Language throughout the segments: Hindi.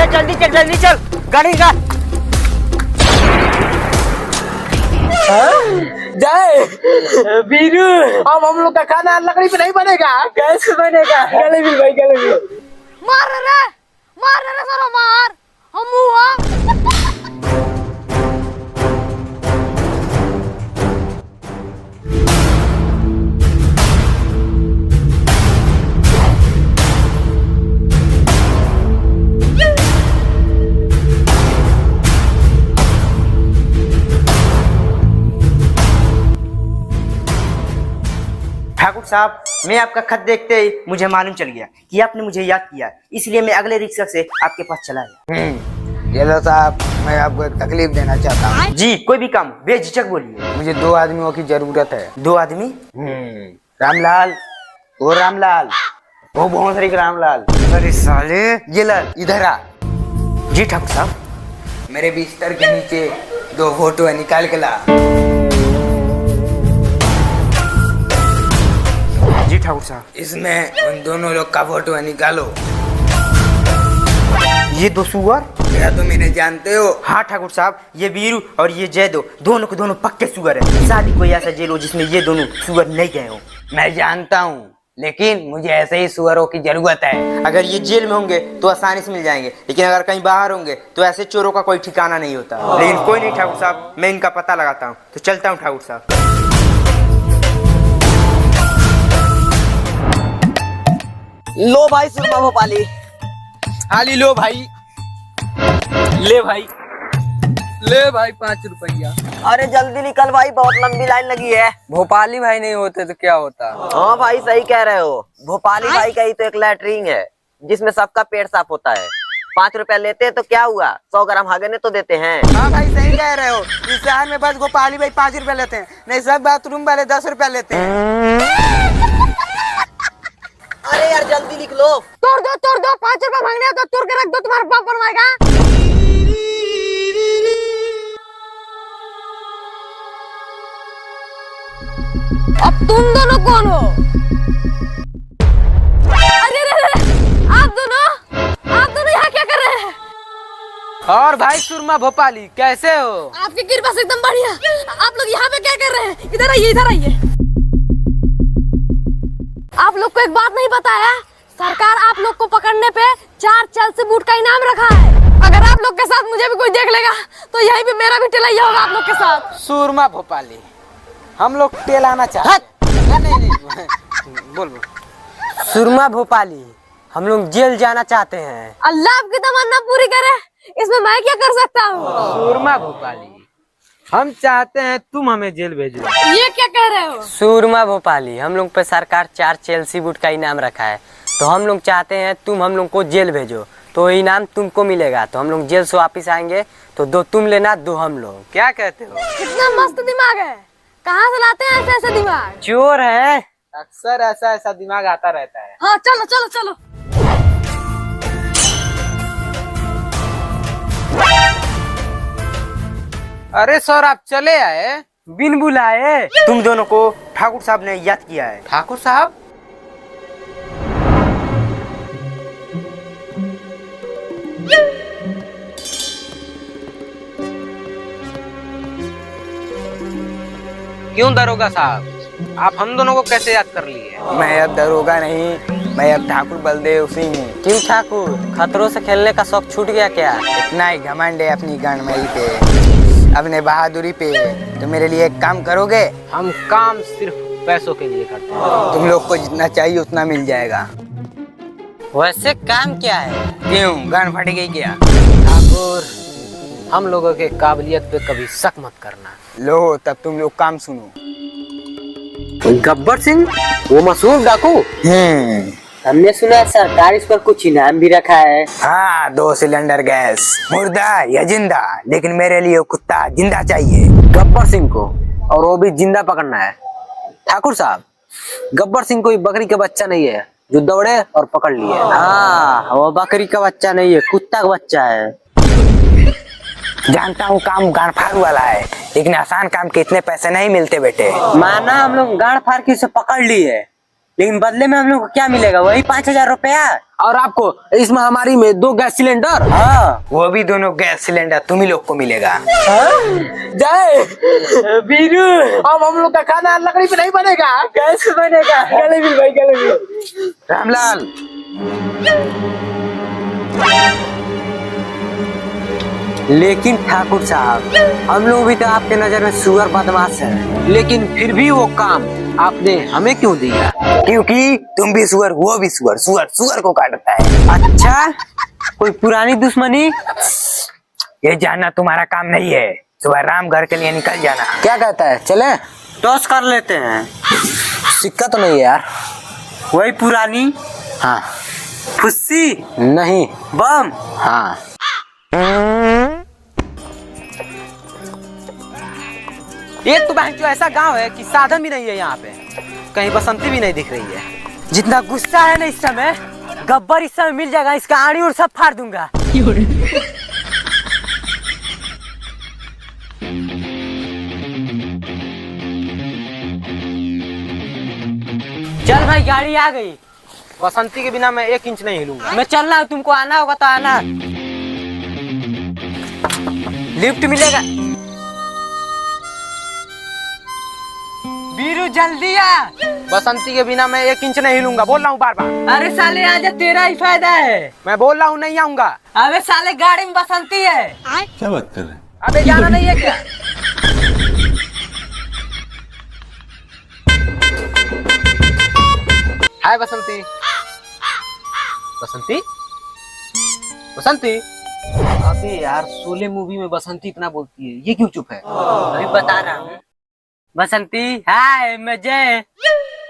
जल्दी चल गाड़ी का। जाए बीरू, अब हम लोग का खाना लकड़ी पे नहीं बनेगा, कैसे बनेगा? गले भी भाई गले भी। मार रे साला मार हम हुआ। ठाकुर साहब, मैं आपका खत देखते ही मुझे मालूम चल गया कि आपने मुझे याद किया, इसलिए मैं अगले रिक्शा से आपके पास चला गया। ये लो साहब, मैं आपको एक तकलीफ देना चाहता हूँ। जी, कोई भी काम बेझिझक बोलिए। मुझे 2 आदमियों की जरूरत है। 2 आदमी? रामलाल, वो रामलाल, वो बहुत सारी रामलाल। अरे साले, ये लाल इधर आ। जी ठाकुर साहब। मेरे बिस्तर के नीचे 2 फोटो है, निकाल के ला। जी ठाकुर साहब। इसमें उन दोनों लोग का फोटो है, निकालो। ये 2 सुअर? क्या तुम इन्हें जानते हो? हाँ ठाकुर साहब, ये बीरू और ये जयदो दोनों के दोनों पक्के सुअर है। शादी कोई ऐसा जेल हो जिसमें ये दोनों सुअर नहीं गए हो। मैं जानता हूँ, लेकिन मुझे ऐसे ही सुअरों की जरूरत है। अगर ये जेल में होंगे तो आसानी से मिल जाएंगे, लेकिन अगर कहीं बाहर होंगे तो ऐसे चोरों का कोई ठिकाना नहीं होता। लेकिन कोई नहीं ठाकुर साहब, मैं इनका पता लगाता हूँ, तो चलता हूँ ठाकुर साहब। लो भाई सुरमा भोपाली। हाली लो भाई, ले भाई। ले भाई 5 रुपया। अरे जल्दी निकल भाई, बहुत लंबी लाइन लगी है। भोपाली भाई नहीं होते तो क्या होता? हाँ भाई सही कह रहे हो, भोपाली भाई का ही तो एक लैट्रिन है जिसमें सबका पेट साफ होता है। 5 रुपया लेते हैं तो क्या हुआ, 100 ग्राम हगने तो देते हैं। हाँ भाई सही कह रहे हो, इस शहर में बस भोपाली भाई 5 रुपया लेते हैं, नहीं सब बाथरूम वाले 10 रुपया लेते हैं। अरे यार जल्दी लिख लो। तोड़ दो 5 रुपए मांगने हैं तो तोड़ के रख दो, तुम्हारा बाप बनवाएगा। अब तुम दोनों कौन हो? अरे आप दोनों यहाँ क्या कर रहे हैं? और भाई सुरमा भोपाली कैसे हो? आपकी कृपा से एकदम बढ़िया। आप लोग यहाँ पे क्या कर रहे हैं? इधर आइए। आप लोग को एक बात नहीं पता है, सरकार आप लोग को पकड़ने पे 4 चेल्सी बूट का इनाम रखा है। अगर आप लोग के साथ मुझे भी कोई देख लेगा तो यहीं पे मेरा भी टेलैया होगा आप लोग के साथ। सुरमा भोपाली, हम लोग टेलाना चाहते हैं। नहीं, बोल। सुरमा भोपाली, हम लोग जेल जाना चाहते हैं। अल्लाह आपकी तमन्ना पूरी करे, इसमें मैं क्या कर सकता हूँ? सुरमा भोपाली, हम चाहते हैं तुम हमें जेल भेजो। ये क्या कह रहे हो? सुरमा भोपाली, हम लोग पे सरकार 4 चेल्सी बूट का इनाम रखा है, तो हम लोग चाहते हैं तुम हम लोग को जेल भेजो, तो इनाम तुमको मिलेगा। तो हम लोग जेल से वापिस आएंगे तो 2 तुम लेना, 2 हम लोग। क्या कहते हो? कितना मस्त दिमाग है, कहाँ से लाते हैं ऐसे दिमाग? चोर है। अक्सर ऐसा दिमाग आता रहता है। हाँ चलो। अरे सर, आप चले आए बिन बुलाए। तुम दोनों को ठाकुर साहब ने याद किया है। ठाकुर साहब? क्यों दरोगा साहब, आप हम दोनों को कैसे याद कर लिए? मैं अब दरोगा नहीं, मैं अब ठाकुर बलदेव सिंह हूँ। क्यों ठाकुर, खतरों से खेलने का शौक छूट गया क्या? इतना ही घमंड है अपनी गणमई पे, अपने बहादुरी पे, तो मेरे लिए एक काम करोगे? हम काम सिर्फ पैसों के लिए करते हैं। तुम लोग को जितना चाहिए उतना मिल जाएगा। वैसे काम क्या है? क्यों, गन फट गई क्या? ठाकुर, हम लोगों के काबिलियत पे कभी शक मत करना। लो तब तुम लोग काम सुनो। गब्बर सिंह, वो मशहूर डाकू। हमने सुना है सरकार इस पर कुछ इनाम भी रखा है। हाँ, 2 सिलेंडर गैस, मुर्दा या जिंदा, लेकिन मेरे लिए कुत्ता जिंदा चाहिए। गब्बर सिंह को, और वो भी जिंदा पकड़ना है। ठाकुर साहब, गब्बर सिंह कोई बकरी का बच्चा नहीं है जो दौड़े और पकड़ लिए। हाँ, वो बकरी का बच्चा नहीं है, कुत्ता का बच्चा है। जानता हूँ काम गाड़ फाड़ वाला है, लेकिन आसान काम के इतने पैसे नहीं मिलते बेटे। माना हम लोग गाड़ फाड़ के उसे पकड़ लिए, लेकिन बदले में हम लोग को क्या मिलेगा? वही 5,000 रुपया। और आपको इस महामारी में 2 गैस सिलेंडर। हाँ वो भी दोनों गैस सिलेंडर तुम ही लोग को मिलेगा। जय बीरू, अब हम लोग का खाना लकड़ी पे नहीं बनेगा, गैस पे बनेगा। गले मिल भाई, गले मिल। रामलाल, लेकिन ठाकुर साहब, हम लोग भी तो आपके नजर में सुअर बदमाश है, लेकिन फिर भी वो काम आपने हमें क्यों दिया? क्योंकि तुम भी सुअर, वो भी सुअर, सुअर सुअर को काटता है। अच्छा, कोई पुरानी दुश्मनी? ये जानना तुम्हारा काम नहीं है। सुबह राम घर के लिए निकल जाना। क्या कहता है, चले टॉस कर लेते हैं? सिक्का तो नहीं है यार। वही पुरानी? हाँ। फुस्सी? नहीं। बम? हाँ। एक तो बहन जो ऐसा गांव है कि साधन भी नहीं है यहाँ पे, कहीं बसंती भी नहीं दिख रही है। जितना गुस्सा है ना इस समय, गब्बर इस समय मिल जाएगा, इसका आड़ी और सब फाड़ दूंगा। चल भाई, गाड़ी आ गई। बसंती के बिना मैं 1 इंच नहीं हिलूंगा। मैं चल रहा हूँ, तुमको आना होगा तो आना। लिफ्ट मिलेगा। बीरू जल्दी आ। बसंती के बिना मैं 1 इंच नहीं हिलूंगा, बोल रहा हूँ बार बार। अरे साले आजा, तेरा ही फायदा है। मैं बोल रहा हूँ नहीं आऊंगा। अबे साले, गाड़ी में बसंती है। क्या बात कर रहे हैं? अबे जाना नहीं है क्या? हाय बसंती। बसंती, बसंती। अबे यार, शोले मूवी में बसंती इतना बोलती है, ये क्यों चुप है? अभी बता रहा हूँ। बसंती, हाय, मैं जय।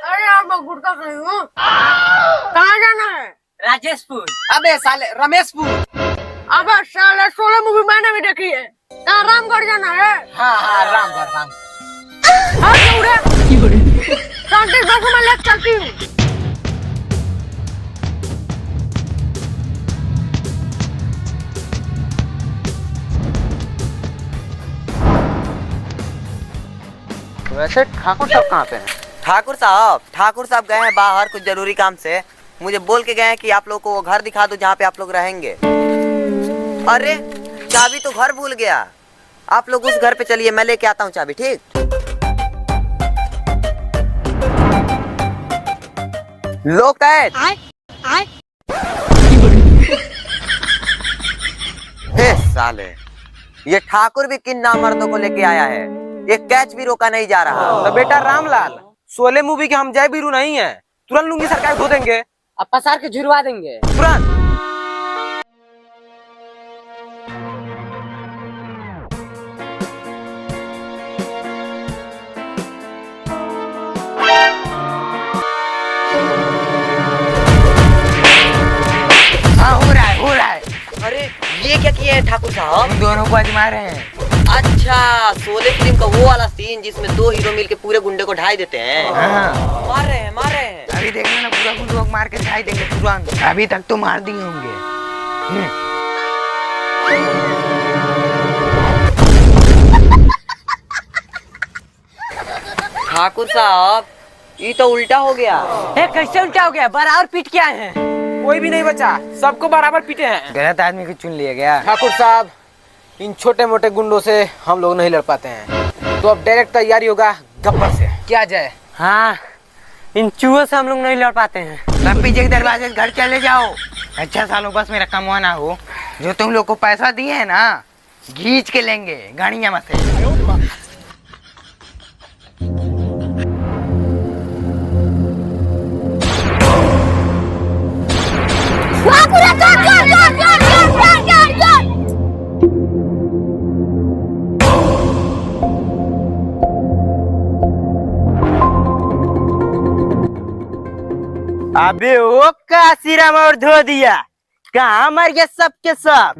अरे यार मैं गुड़का खड़ी हूँ। कहाँ जाना है? राजेशपुर। अबे साले, रमेशपुर। अबे साले, 16 मूवी मैंने भी देखी है। कहाँ रामगढ़ जाना है? हाँ हाँ, रामगढ़, राम। हाँ क्यों रे? 37 बसों में लेकर चलती हूँ। वैसे ठाकुर साहब कहाँ पे हैं? ठाकुर साहब गए हैं बाहर कुछ जरूरी काम से। मुझे बोल के गए हैं कि आप लोग को वो घर दिखा दो जहाँ पे आप लोग रहेंगे। अरे चाबी तो घर भूल गया। आप लोग उस घर पे चलिए, मैं लेके आता हूँ चाबी। ठीक? लो कैद। हे साले, ये ठाकुर भी किन नामर्दों को लेके आया है। ये कैच भी रोका नहीं जा रहा। तो बेटा रामलाल, शोले मूवी के हम जय बीरू नहीं है, तुरंत लुंगी सरकार धो देंगे। अब पसार के झुरवा देंगे तुरंत। हाँ, हो रहा है, हो रहा है। अरे ये क्या किए हैं ठाकुर साहब? हम दोनों को आजमा रहे हैं। अच्छा, शोले फिल्म का वो वाला सीन जिसमें 2 हीरो मिलके पूरे गुंडे को ढाई देते हैं। हाँ। मार रहे हैं, मार रहे हैं। अभी देखना ना, पूरा कुछ लोग मार के दिखाई देंगे तुरंत। अभी तक तो मार दिए होंगे। ठाकुर साहब, ये तो उल्टा हो गया। कैसे उल्टा हो गया? बराबर पीट के आए हैं। कोई भी नहीं बचा, सबको बराबर पीटे हैं। गलत आदमी को चुन लिया गया। ठाकुर साहब, इन छोटे मोटे गुंडों से हम लोग नहीं लड़ पाते हैं, तो अब डायरेक्ट तैयारी होगा गब्बर से। क्या जय? हाँ, इन चूहों से हम लोग नहीं लड़ पाते हैं। सब पीछे के दरवाजे से घर चले जाओ। अच्छा सालों, बस मेरा कमवाना हो। जो तुम लोग को पैसा दिए है ना, घींच के लेंगे गाड़ियां में से। अबे वो काशीराम और धो दिया, कहाँ मर गया सब के सब?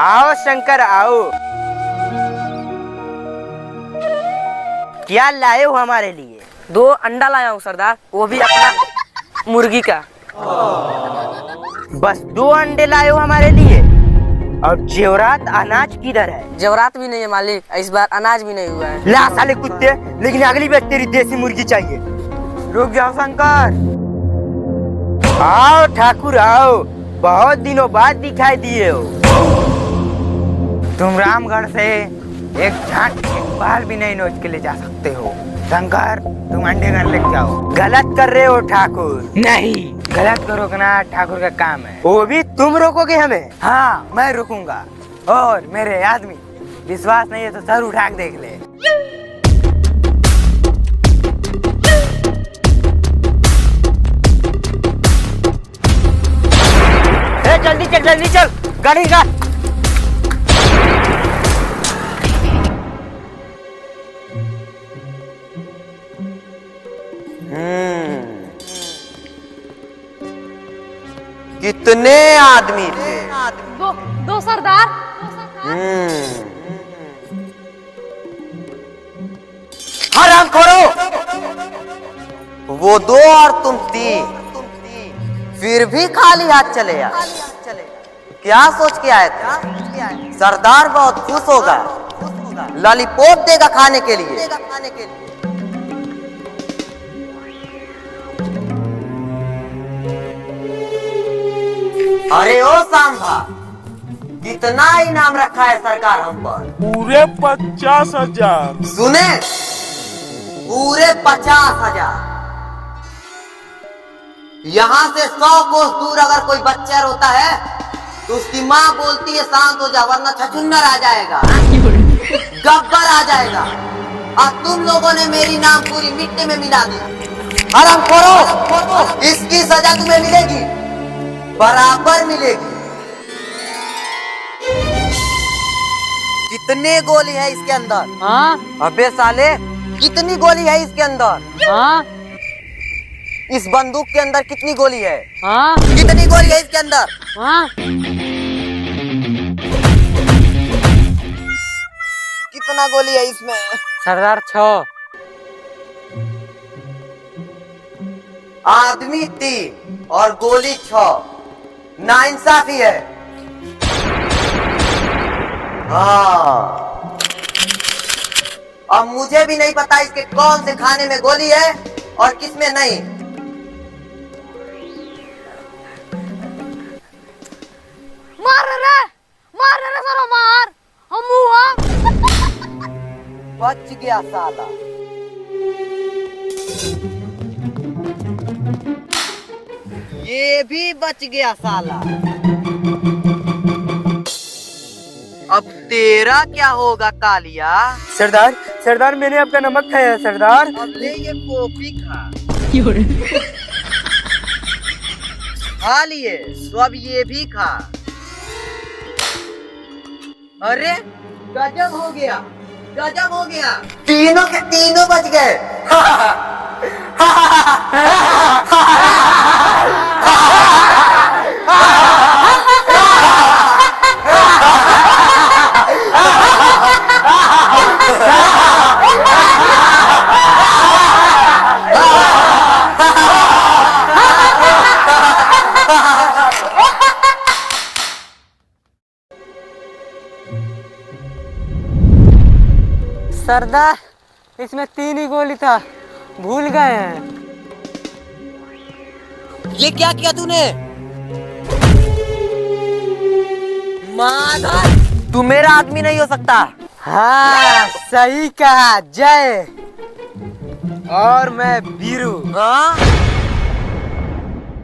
आओ शंकर आओ, क्या लाए हो हमारे लिए? 2 अंडा लाया हूँ सरदार, वो भी अपना मुर्गी का। बस 2 अंडे लाए हो हमारे लिए? और जेवरात अनाज किधर है? जवरात भी नहीं है मालिक, इस बार अनाज भी नहीं हुआ है। ला साले कुत्ते, लेकिन अगली बार तेरी देसी मुर्गी चाहिए। रुक जाओ शंकर। आओ ठाकुर आओ, बहुत दिनों बाद दिखाई दिए हो। तुम रामगढ़ से एक झाट एक बाल भी नहीं नोच के ले जा सकते हो। शंकर तुम अंडे घर लेके जाओ। गलत कर रहे हो ठाकुर। नहीं, गलत करोगे ना ठाकुर का काम है। वो भी तुम रोकोगे हमें? हाँ मैं रुकूंगा। और मेरे आदमी, विश्वास नहीं है तो सर उठा के देख ले। जल्दी चल गाड़ी का। कितने आदमी थे? दो सरदार। हराम खोरो, वो दो और तुम तीन, फिर भी खाली हाथ चले यार। क्या सोच के आए थे? सरदार बहुत खुश होगा, लॉलीपॉप देगा खाने के लिए। अरे ओ सांभा, कितना इनाम रखा है सरकार हम पर? पूरे 50,000। सुने, पूरे 50,000। यहाँ से 100 कोस दूर अगर कोई बच्चा रोता है तो उसकी माँ बोलती है शांत हो जा वरना छछुन्नर आ जाएगा, गब्बर आ जाएगा। और तुम लोगों ने मेरी नाम पूरी मिट्टी में मिला दी। हराम खोरो, इसकी सजा तुम्हें मिलेगी, बराबर मिलेगी। कितने गोली है इसके अंदर? हाँ अबे साले, कितनी गोली है इसके अंदर? हाँ इस बंदूक के अंदर कितनी गोली है? हाँ कितनी गोली है इसके अंदर? हाँ। कितना गोली है इसमें? सरदार 6। आदमी 3 और गोली 6। नाइंसाफी है। हाँ, अब मुझे भी नहीं पता इसके कौन से खाने में गोली है और किसमें नहीं। मार रे सरो मार। हम हुआ बच गया साला। ये भी बच गया साला। अब तेरा क्या होगा कालिया? सरदार मैंने आपका नमक खाया सरदार। अब ले ये कॉफी खा। खा लिए तो अब ये भी खा। अरे गजब हो गया, गजब हो गया। तीनों के तीनों बच गए। सरदार इसमें 3 ही गोली था, भूल गए हैं। ये क्या किया तूने? माधर, तू मेरा आदमी नहीं हो सकता। हाँ सही कहा जय। और मैं बीरू। हाँ?